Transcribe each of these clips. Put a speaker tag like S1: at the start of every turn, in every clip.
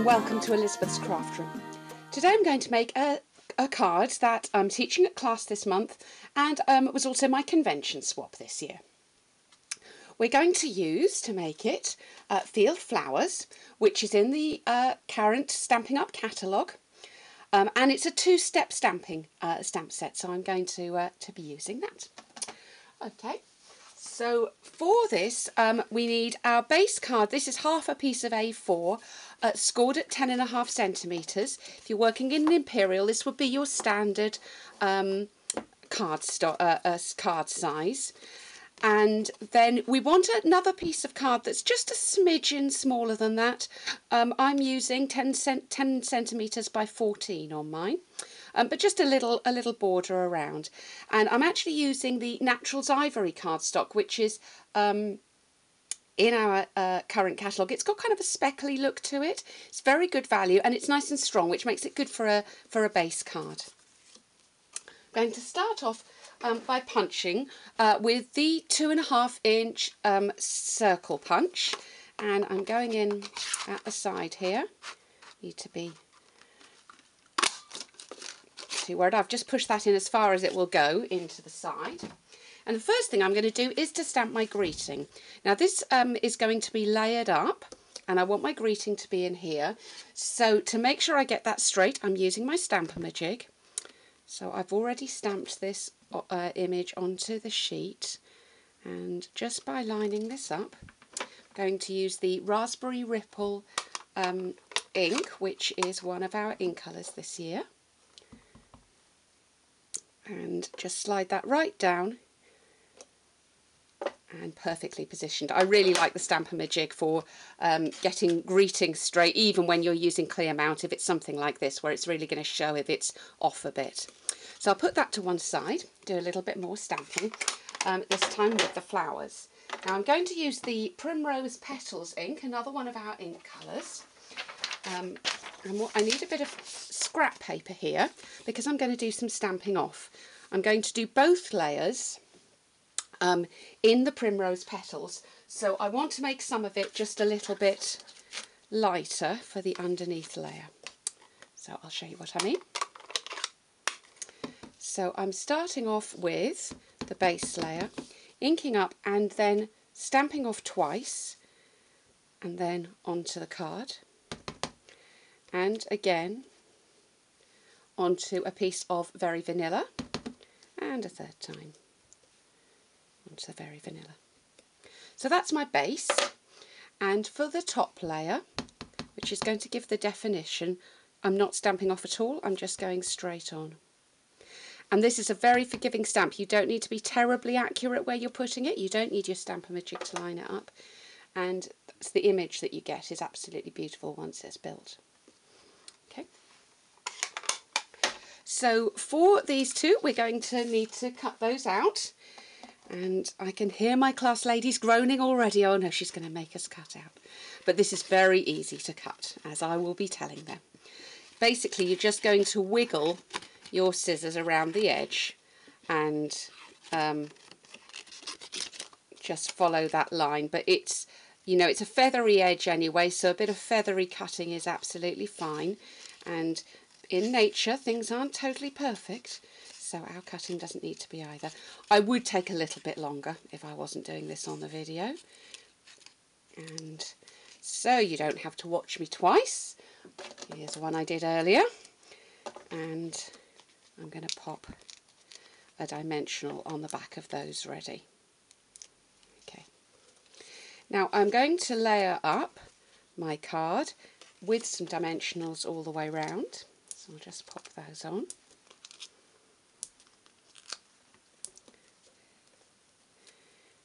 S1: welcome to Elizabeth's Craft Room. Today I'm going to make a card that I'm teaching at class this month, and it was also my convention swap this year. We're going to use, to make it, Field Flowers, which is in the current Stampin' Up! Catalogue, and it's a two-step stamping stamp set, so I'm going to be using that. Okay. So for this, we need our base card. This is half a piece of A4, scored at 10.5 centimetres. If you're working in an imperial, this would be your standard card size. And then we want another piece of card that's just a smidgen smaller than that. I'm using 10 centimetres by 14 on mine. But just a little border around, and I'm actually using the Naturals Ivory cardstock, which is in our current catalogue. It's got kind of a speckly look to it. It's very good value, and it's nice and strong, which makes it good for a base card. I'm going to start off by punching with the 2.5 inch circle punch, and I'm going in at the side here. Need to be where I've just pushed that in as far as it will go into the side. And the first thing I'm going to do is to stamp my greeting. Now this is going to be layered up, and I want my greeting to be in here. So to make sure I get that straight, I'm using my Stamp-A-Majig. So I've already stamped this image onto the sheet, and just by lining this up, I'm going to use the Raspberry Ripple ink, which is one of our ink colours this year. And just slide that right down, and perfectly positioned. I really like the Stamp-A-Majig for getting greetings straight, even when you're using clear mount, if it's something like this where it's really going to show if it's off a bit. So I'll put that to one side, do a little bit more stamping, this time with the flowers. Now I'm going to use the Primrose Petals ink, another one of our ink colours. And I need a bit of scrap paper here because I'm going to do some stamping off. I'm going to do both layers in the Primrose Petals, so I want to make some of it just a little bit lighter for the underneath layer. So I'll show you what I mean. So I'm starting off with the base layer, inking up and then stamping off twice, and then onto the card. And again onto a piece of Very Vanilla, and a third time onto the Very Vanilla. So that's my base, and for the top layer, which is going to give the definition, I'm not stamping off at all, I'm just going straight on. And this is a very forgiving stamp. You don't need to be terribly accurate where you're putting it. You don't need your Stamp-A-Majig to line it up, and the image that you get is absolutely beautiful once it's built. Okay. So for these two, we're going to need to cut those out, and I can hear my class ladies groaning already. Oh no, she's going to make us cut out. But this is very easy to cut, as I will be telling them. Basically, you're just going to wiggle your scissors around the edge and just follow that line. But it's, you know, it's a feathery edge anyway, so a bit of feathery cutting is absolutely fine. And in nature, things aren't totally perfect, so our cutting doesn't need to be either. I would take a little bit longer if I wasn't doing this on the video. And so you don't have to watch me twice. Here's one I did earlier. And I'm going to pop a dimensional on the back of those ready. Okay. Now I'm going to layer up my card with some dimensionals all the way round. So I'll just pop those on.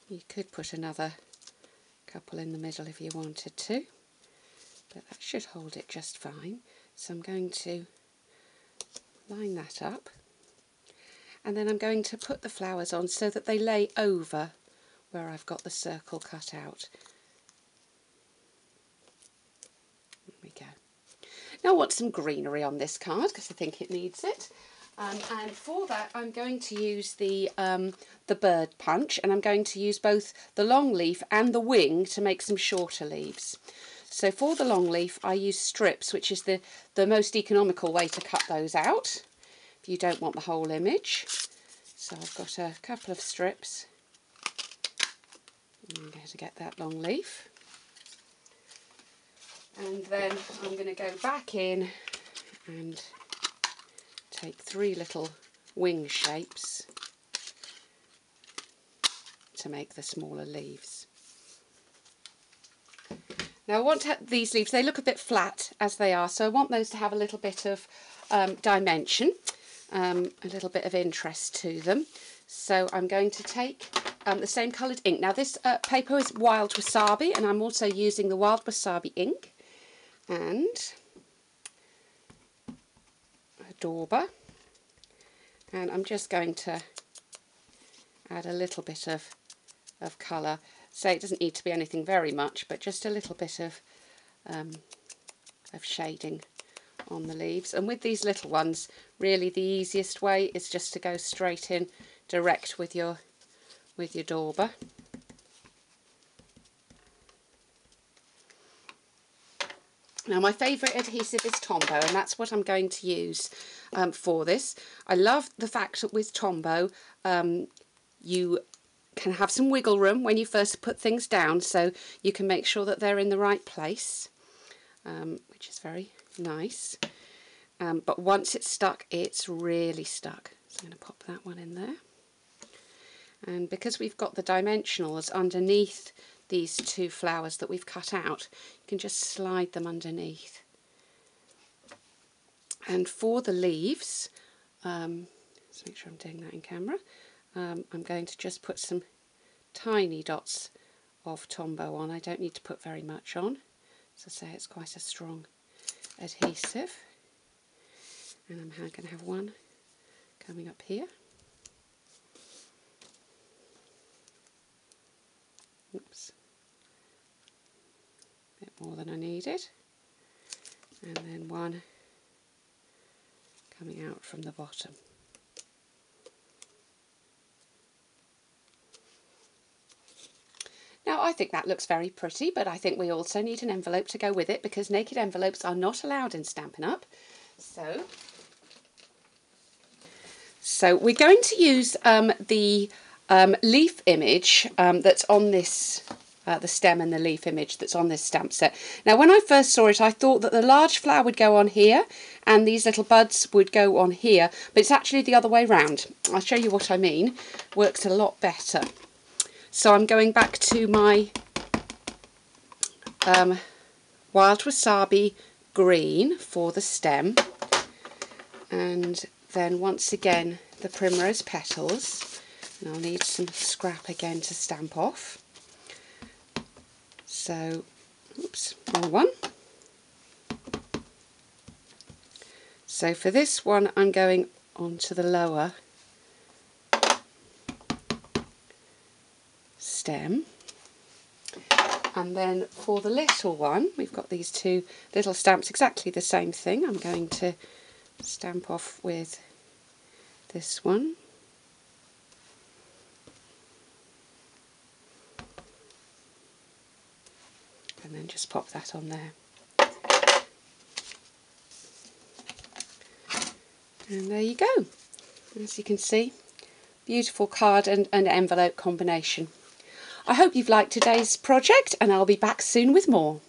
S1: You could put another couple in the middle if you wanted to, but that should hold it just fine. So I'm going to line that up, and then I'm going to put the flowers on so that they lay over where I've got the circle cut out. There we go. Now I want some greenery on this card because I think it needs it. And for that I'm going to use the bird punch, and I'm going to use both the long leaf and the wing to make some shorter leaves. So for the long leaf I use strips, which is the most economical way to cut those out if you don't want the whole image. So I've got a couple of strips. I'm going to get that long leaf. And then I'm going to go back in and take 3 little wing shapes to make the smaller leaves. Now I want these leaves, they look a bit flat as they are, so I want those to have a little bit of dimension, a little bit of interest to them. So I'm going to take the same coloured ink. Now this paper is Wild Wasabi, and I'm also using the Wild Wasabi ink and a dauber, and I'm just going to add a little bit of colour. So it doesn't need to be anything very much, but just a little bit of shading on the leaves. And with these little ones, really the easiest way is just to go straight in direct with your dauber. Now my favourite adhesive is Tombow, and that's what I'm going to use for this. I love the fact that with Tombow you can have some wiggle room when you first put things down, so you can make sure that they're in the right place, which is very nice. But once it's stuck, it's really stuck. So I'm going to pop that one in there. And because we've got the dimensionals underneath these 2 flowers that we've cut out, you can just slide them underneath. And for the leaves, let's make sure I'm doing that in camera, I'm going to just put some tiny dots of Tombow on. I don't need to put very much on. As I say, it's quite a strong adhesive. And I'm going to have one coming up here. Oops. A bit more than I needed. And then one coming out from the bottom. Now I think that looks very pretty, but I think we also need an envelope to go with it, because naked envelopes are not allowed in Stampin' Up! So we're going to use the leaf image that's on this, the stem and the leaf image that's on this stamp set. Now when I first saw it, I thought that the large flower would go on here and these little buds would go on here, but it's actually the other way round. I'll show you what I mean. Works a lot better. So I'm going back to my Wild Wasabi green for the stem, and then once again the primrose petals, and I'll need some scrap again to stamp off. So, oops, wrong one. So for this one I'm going onto the lower stem, and then for the little one we've got these 2 little stamps, exactly the same thing. I'm going to stamp off with this one, and then just pop that on there. And there you go. As you can see, beautiful card and envelope combination. I hope you've liked today's project, and I'll be back soon with more.